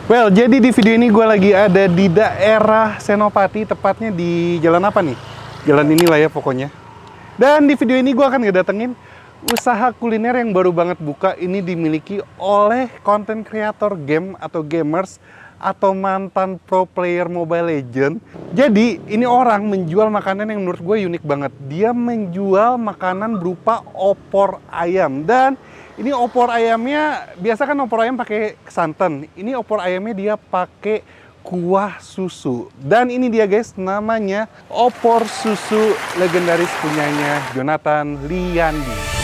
Well, jadi di video ini gue lagi ada di daerah Senopati, tepatnya di jalan apa nih? Jalan inilah ya pokoknya. Dan di video ini gue akan ngedatengin usaha kuliner yang baru banget buka. Ini dimiliki oleh konten kreator game atau gamers atau mantan pro player Mobile Legend. Jadi ini orang menjual makanan yang menurut gue unik banget. Dia menjual makanan berupa opor ayam. Dan ini opor ayamnya, biasa kan opor ayam pakai santan. Ini opor ayamnya dia pakai kuah susu. Dan ini dia guys, namanya opor susu legendaris punyanya Jonathan Liandi.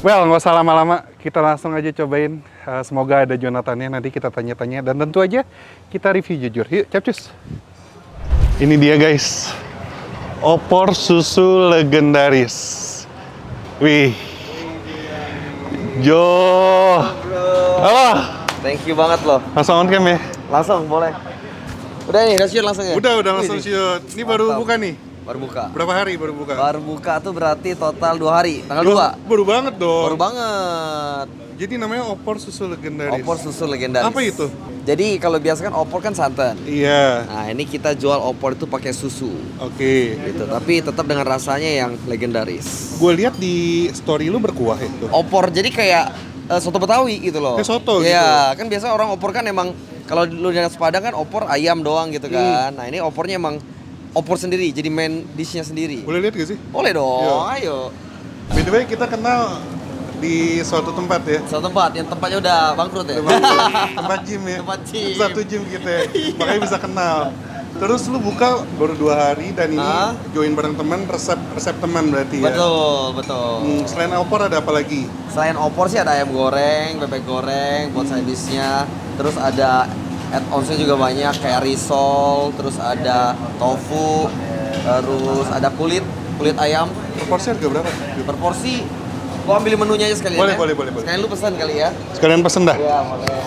Well, nggak usah lama-lama, kita langsung aja cobain. Semoga ada Jonathannya, nanti kita tanya-tanya. Dan tentu aja kita review jujur. Yuk, capcus. Ini dia guys, opor susu legendaris. Wih, Jo. Halo. Thank you banget loh. Langsung on cam ya? Langsung boleh. Udah nih, udah shoot langsung ya? Udah langsung shoot. Ini baru Mantap. buka nih? Baru buka. Berapa hari baru buka? Baru buka tuh berarti total 2 hari. Tanggal 2. Baru banget dong. Baru banget. Jadi namanya opor susu legendaris. Opor susu legendaris. Apa itu? Jadi kalau biasa kan opor kan santan. Iya. Nah, ini kita jual opor itu pakai susu. Oke. Gitu. Tapi tetap dengan rasanya yang legendaris. Gue lihat di story lu berkuah itu. Opor jadi kayak soto Betawi gitu loh. Kayak soto gitu. Iya, kan biasa orang opor kan emang kalau lu di nasi Padang kan opor ayam doang gitu kan. Nah, ini opornya emang opor sendiri, jadi main dish-nya sendiri. Boleh lihat gak sih? Boleh dong, Yo. ayo. By the way, kita kenal di suatu tempat ya. Satu tempat, yang tempatnya udah bangkrut ya? Tempat gym ya. Tempat gym. Satu gym gitu ya. Makanya bisa kenal. Terus lu buka baru 2 hari dan ini join bareng teman, resep teman berarti ya. Betul. Selain opor ada apa lagi? Selain opor sih ada ayam goreng, bebek goreng buat side dish-nya. Terus ada add-ons-nya juga banyak kayak risol, terus ada tofu, terus ada kulit ayam. Proporsi harga berapa? Per porsi gua ambil menunya aja sekalian. Boleh. Sekalian lu pesan kali ya. Sekalian pesen dah. Iya, boleh.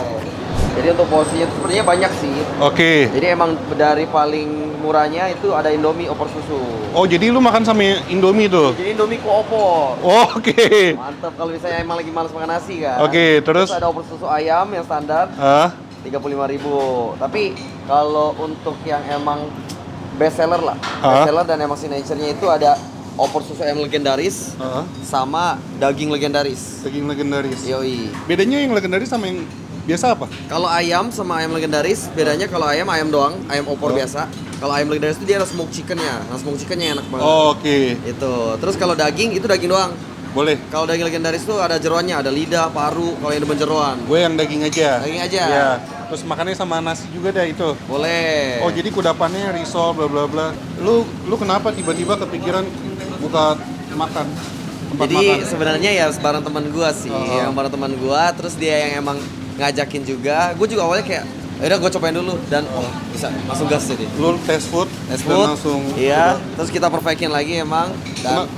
Jadi untuk porsinya itu sebenarnya banyak sih. Oke. Jadi emang dari paling murahnya itu ada Indomie opor susu. Oh, jadi lu makan sama Indomie tuh? Jadi Indomie ku opor. Oh, oke. Mantap kalau misalnya emang lagi malas makan nasi kan. Oke, terus? ada opor susu ayam yang standar Hah? 35.000. Tapi kalau untuk yang emang best seller lah, best seller dan emang signature-nya itu ada opor susu ayam legendaris sama daging legendaris. Daging legendaris. Yoi. Bedanya yang legendaris sama yang biasa apa? Kalau ayam sama ayam legendaris, bedanya kalau ayam doang, ayam opor biasa. Kalau ayam legendaris itu dia ada smoke chickennya. Nah, smoke chickennya enak banget. Oh, oke. Itu. Terus kalau daging itu daging doang. Boleh. Kalau daging legendaris itu ada jeroannya, ada lidah, paru. Kalau yang demen jeroan. Gue yang daging aja. Daging aja. Iya. Terus makannya sama nasi juga dah itu. Boleh. Oh, jadi kudapannya risol bla bla bla. Lu kenapa tiba-tiba kepikiran buka makan? Tempat Jadi makan? sebenarnya ya bareng teman gua sih, yang bareng teman gua, terus dia yang emang ngajakin juga. Gue juga awalnya kayak, udah gue cobain dulu dan bisa langsung gas jadi. Lu tes food Fast dan food, langsung iya. coba. Terus kita perbaikin lagi emang. Dan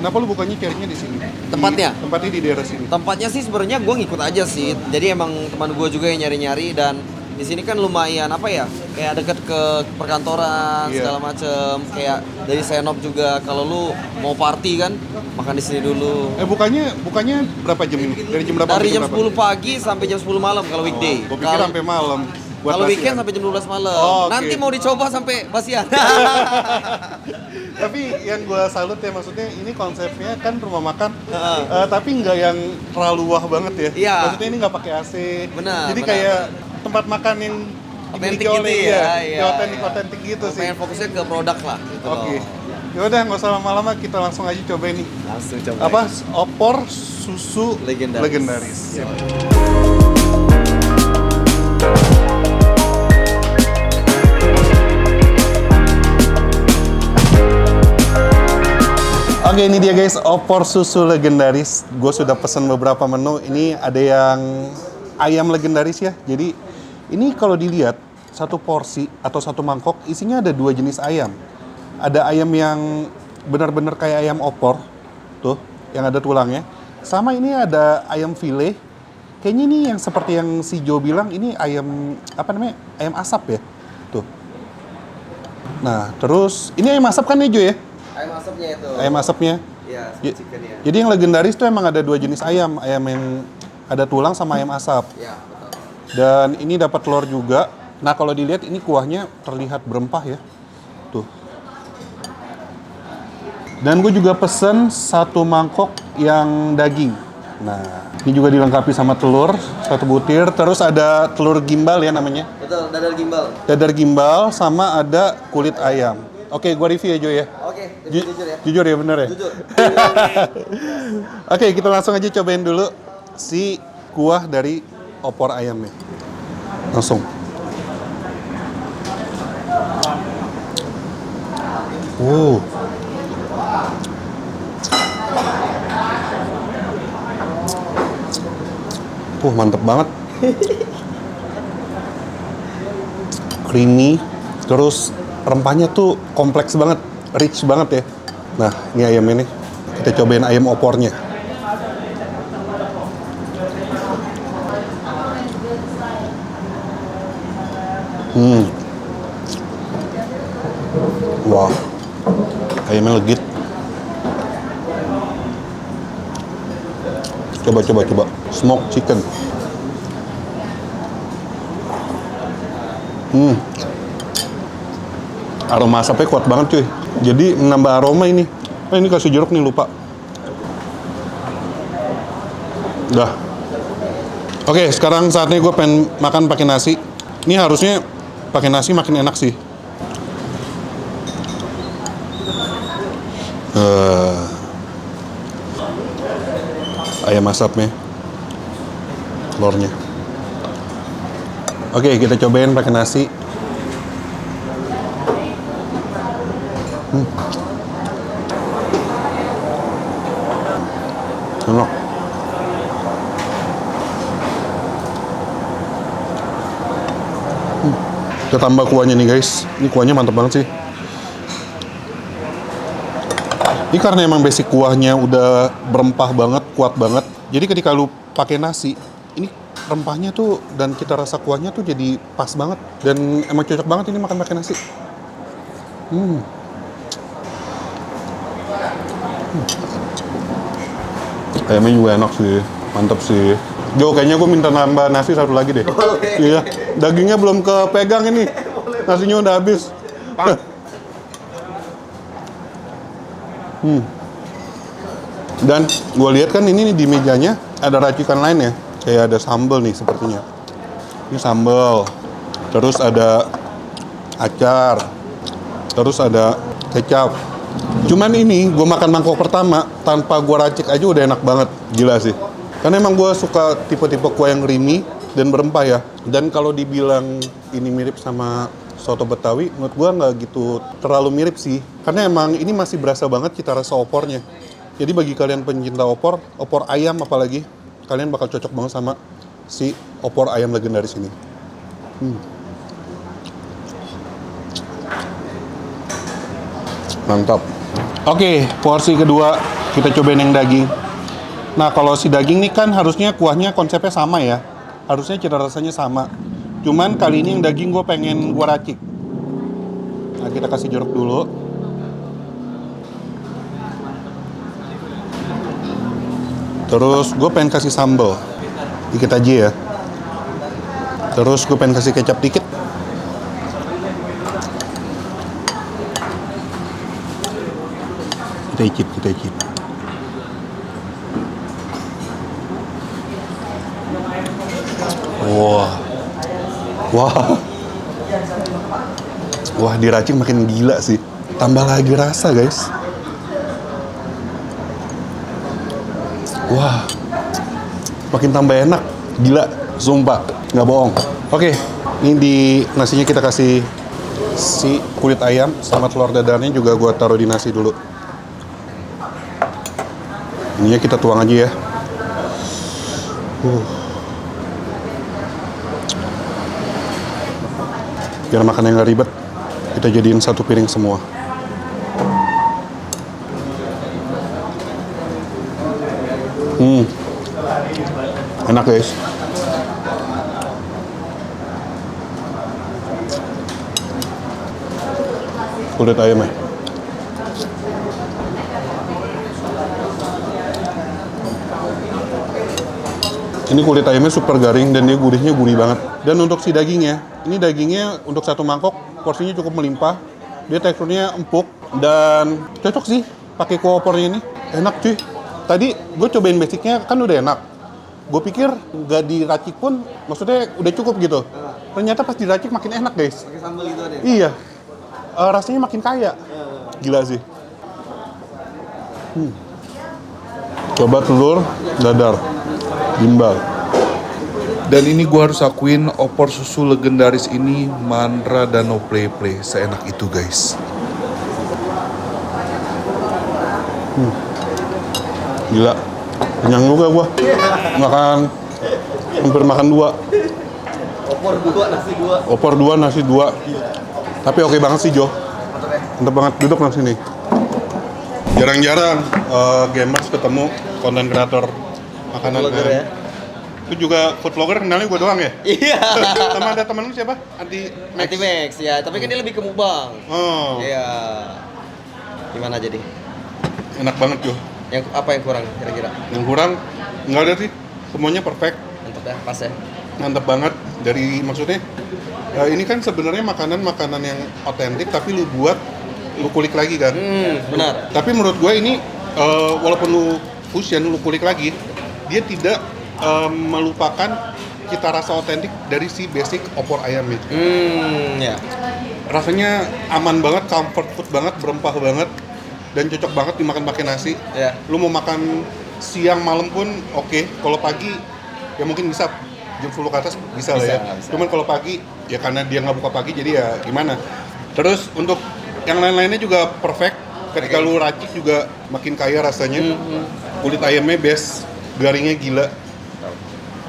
Kenapa lu bukanya carinya di sini? Tempatnya? Tempatnya di daerah sini. tempatnya sih sebenarnya gue ngikut aja sih. Jadi emang teman gue juga yang nyari-nyari dan di sini kan lumayan apa ya, kayak deket ke perkantoran segala macem. Kayak dari Senop juga kalau lu mau party kan makan di sini dulu. Bukannya berapa jam ini? Dari jam berapa? Dari sampai jam 10 pagi sampai jam 10 malam kalau weekday. Gue pikir sampai malam. Buat Kalau basian. weekend sampai jam 12 malam. Oh, oke. Nanti mau dicoba sampai basian. Tapi yang gue salut ya, maksudnya ini konsepnya kan rumah makan, tapi nggak yang terlalu wah banget ya. Iya. Maksudnya ini nggak pakai AC. Benar, Jadi benar. kayak tempat makan yang dimiliki Otentik gitu oleh ya, ya, iya. otentik gitu sih. Pengen fokusnya ke produk lah. Gitu Oke. loh. Ya udah nggak usah lama-lama, kita langsung aja cobain nih. Langsung coba. Apa? Opor susu Legendaris. legendaris. Yo. Oke, ini dia guys, opor susu legendaris. Gue sudah pesan beberapa menu. Ini ada yang ayam legendaris ya. Jadi ini kalau dilihat satu porsi atau satu mangkok isinya ada 2 jenis ayam. Ada ayam yang benar-benar kayak ayam opor, tuh, yang ada tulangnya. Sama ini ada ayam file. Kayaknya ini yang seperti yang si Jo bilang, ini ayam apa namanya? Ayam asap ya, tuh. Nah, terus ini ayam asap kan nih Jo ya? Ayam asapnya itu. Ayam asapnya. Iya, Ya- chicken ya. Jadi yang legendaris tuh emang ada 2 jenis ayam. Ayam yang ada tulang sama ayam asap. Iya, betul. Dan ini dapat telur juga. Nah, kalau dilihat ini kuahnya terlihat berempah ya. Tuh. Dan gue juga pesen 1 mangkok yang daging. Nah, ini juga dilengkapi sama telur, 1 butir. Terus ada telur gimbal ya namanya. Betul, dadar gimbal. Dadar gimbal sama ada kulit ayam. Oke, gue review ya Jo ya. Oke, jujur ya. Jujur ya, bener ya? Jujur. Oke, kita langsung aja cobain dulu si kuah dari opor ayamnya. Langsung. Mantep banget. Creamy, terus rempahnya tuh kompleks banget, rich banget ya. Nah, ini ayam ini. Kita cobain ayam opornya. Wah, ayamnya legit. Coba. Smoke chicken. Aroma asapnya kuat banget cuy. Jadi menambah aroma ini. Ini kasih jeruk nih, lupa. Udah. Oke, sekarang saatnya gue pengen makan pakai nasi. Ini harusnya pakai nasi makin enak sih. Ayam asapnya, telurnya. Oke, kita cobain pakai nasi. Enak. Kita tambah kuahnya nih guys. Ini kuahnya mantap banget sih. Ini karena emang basic kuahnya udah berempah banget, kuat banget. Jadi ketika lu pakai nasi, ini rempahnya tuh dan kita rasa kuahnya tuh jadi pas banget. Dan emang cocok banget ini makan pakai nasi. Ayamnya juga enak sih, mantap sih. Jo, kayaknya gue minta nambah nasi 1 lagi deh. Boleh. Iya, dagingnya belum kepegang ini. Nasinya udah habis. Dan gue lihat kan ini nih di mejanya ada racikan lain ya. Kayak ada sambal nih sepertinya. Ini sambal. Terus ada acar. Terus ada kecap. Cuman ini gue makan mangkok pertama tanpa gue racik aja udah enak banget. Gila sih. Karena emang gue suka tipe-tipe kuah yang creamy dan berempah ya. Dan kalau dibilang ini mirip sama soto Betawi, menurut gue nggak gitu terlalu mirip sih. Karena emang ini masih berasa banget cita rasa opornya. Jadi bagi kalian pencinta opor ayam apalagi, kalian bakal cocok banget sama si opor ayam legendaris ini. Mantap. Oke, porsi kedua kita cobain yang daging. Nah, kalau si daging nih kan harusnya kuahnya konsepnya sama ya. Harusnya cita rasanya sama. Cuman kali ini yang daging gue pengen gue racik. Nah, kita kasih jeruk dulu. Terus gue pengen kasih sambal. Dikit aja ya. Terus gue pengen kasih kecap dikit. Kita icip. Wah, diracik makin gila sih. Tambah lagi rasa, guys. Wah, makin tambah enak. Gila, sumpah. Nggak bohong. Oke, ini di nasinya kita kasih si kulit ayam sama telur dadarnya juga gua taruh di nasi dulu. Ininya kita tuang aja ya. Biar makannya nggak ribet, kita jadiin 1 piring semua. Enak guys. kulit ayamnya. Ini kulit ayamnya super garing dan dia gurihnya gurih banget. Dan untuk si dagingnya, ini dagingnya untuk satu mangkok porsinya cukup melimpah. Dia teksturnya empuk dan cocok sih pakai kuah opornya ini. Enak cuy. Tadi gue cobain basicnya kan udah enak. Gue pikir nggak diracik pun maksudnya udah cukup gitu. Ternyata pas diracik makin enak guys. Pakai sambal gitu ada. Iya. Rasanya makin kaya. Gila sih. Coba telur dadar gimbal. Dan ini gue harus akuin opor susu legendaris ini Mandra dan no play seenak itu guys. Gila, kenyang juga gue. Hampir makan 2. Opor 2 nasi 2. Opor 2 nasi 2. Tapi oke banget sih Jo. Mantap banget, duduk nang sini. Jarang-jarang gamers ketemu konten kreator makanan. Vlogger ya. Itu juga food vlogger kenalnya gue doang ya? Iya. Sama ada temen lu siapa? Anti Max ya, tapi kan dia lebih ke mukbang. Oh, Iya. Gimana jadi? enak banget Jo. Yang apa yang kurang kira-kira? Yang kurang nggak ada sih, semuanya perfect, Mantap ya, pas ya. mantap banget. Dari maksudnya ini kan sebenarnya makanan yang otentik tapi lu buat lu kulik lagi kan. Benar. Tapi menurut gue ini walaupun lu fusion lu kulik lagi, dia tidak melupakan cita rasa otentik dari si basic opor ayamnya. Ya. Rasanya aman banget, comfort food banget, berempah banget, dan cocok banget dimakan pakai nasi. Ya. Lu mau makan siang malam pun oke. Kalau pagi ya mungkin bisa jam 10 ke atas bisa lah ya. Bisa. Cuman kalau pagi ya karena dia nggak buka pagi jadi ya gimana. Terus untuk yang lain-lainnya juga perfect. Ketika lu racik juga makin kaya rasanya. Kulit ayamnya best, garingnya gila.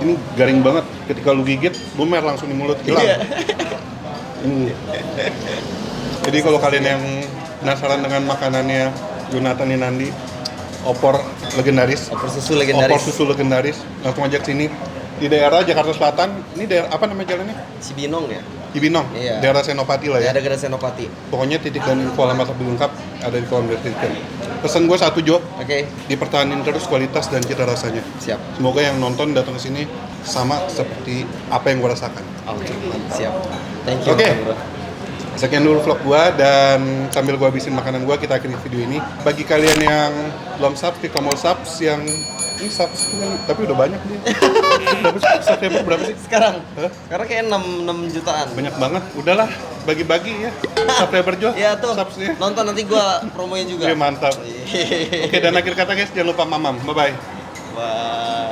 Ini garing banget. Ketika lu gigit, lumer langsung di mulut hilang. Iya. Jadi kalau kalian yang penasaran dengan makanannya Jonathan Ninandi, opor legendaris, Opor susu legendaris. opor susu legendaris, langsung aja ke sini di daerah Jakarta Selatan. Ini daerah apa nama jalannya? Cibinong ya. Cibinong, Iya. daerah Senopati lah Ya ya. ada Gara Senopati. Pokoknya titik dan info alamat lebih lengkap ada di kolom deskripsi. Pesan gue satu Jo, Oke, dipertahankan terus kualitas dan cita rasanya. siap. Semoga yang nonton datang ke sini sama seperti apa yang gue rasakan. Oke, siap. Thank you. Oke. Bro. Sekian dulu vlog gua dan sambil gua habisin makanan gua kita akhiri video ini. Bagi kalian yang belum subs, klik tombol subs yang ini subs kan, tapi udah banyak dia. Berapa sih? Subscriber berapa sih? Sekarang. Hah? Sekarang kayak 6 jutaan. Banyak banget. Udahlah, bagi-bagi ya. Subscriber Jo. Ya tuh. Subsnya. Nonton nanti gua promoin juga. Oke, mantap. Oke, dan akhir kata guys, jangan lupa mamam. Bye bye. Bye.